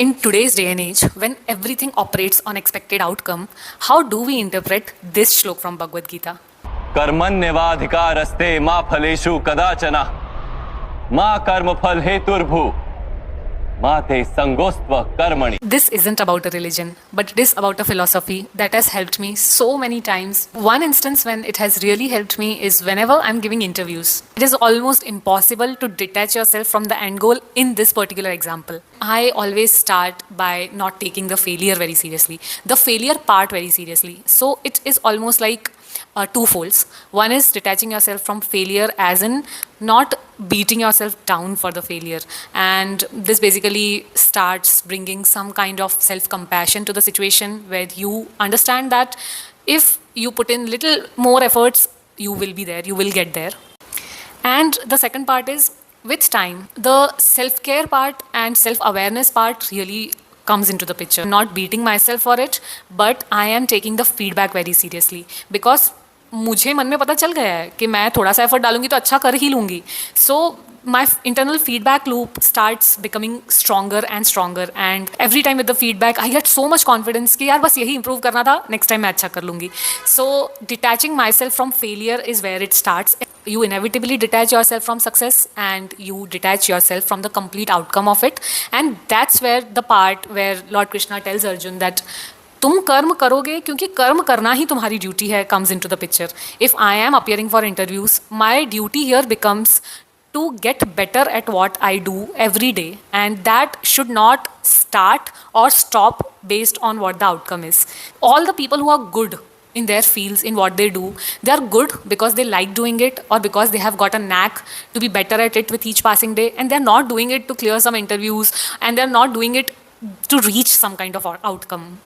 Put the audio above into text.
In today's day and age, when everything operates on expected outcome, how do we interpret this shlok from Bhagavad Gita? कर्मण्येवाधिकारस्ते मा फलेषु कदाचन मा कर्मफल हेतुर्भु मा ते संगोस्त्व कर्मणि. This isn't about a religion, but it is about a philosophy that has helped me so many times. One instance when it has really helped me is whenever I'm giving interviews. It is almost impossible to detach yourself from the end goal in this particular example. I always start by not taking the failure very seriously, the failure part very seriously. So it is almost like two folds. One is detaching yourself from failure, as in not beating yourself down for the failure. And this basically starts bringing some kind of self compassion to the situation where you understand that if you put in little more efforts, you will be there, you will get there. And the second part is with time, the self care part and self awareness part really comes into the picture. Not beating myself for it, but I am taking the feedback very seriously because मुझे मन में पता चल गया है कि मैं थोड़ा सा एफर्ट डालूंगी तो अच्छा कर ही लूंगी. So my internal feedback loop starts becoming stronger and stronger, and every time with the feedback I get so much confidence कि यार बस यही improve करना था, next time मैं अच्छा कर लूंगी. So detaching myself from failure is where it starts. You inevitably detach yourself from success and you detach yourself from the complete outcome of it, and that's where the part where Lord Krishna tells Arjun that तुम कर्म करोगे क्योंकि कर्म करना ही तुम्हारी duty है comes into the picture. If I am appearing for interviews, my duty here becomes to get better at what I do every day, and that should not start or stop based on what the outcome is. All the people who are good in their fields, in what they do, they are good because they like doing it or because they have got a knack to be better at it with each passing day, and they're not doing it to clear some interviews, and they're not doing it to reach some kind of outcome.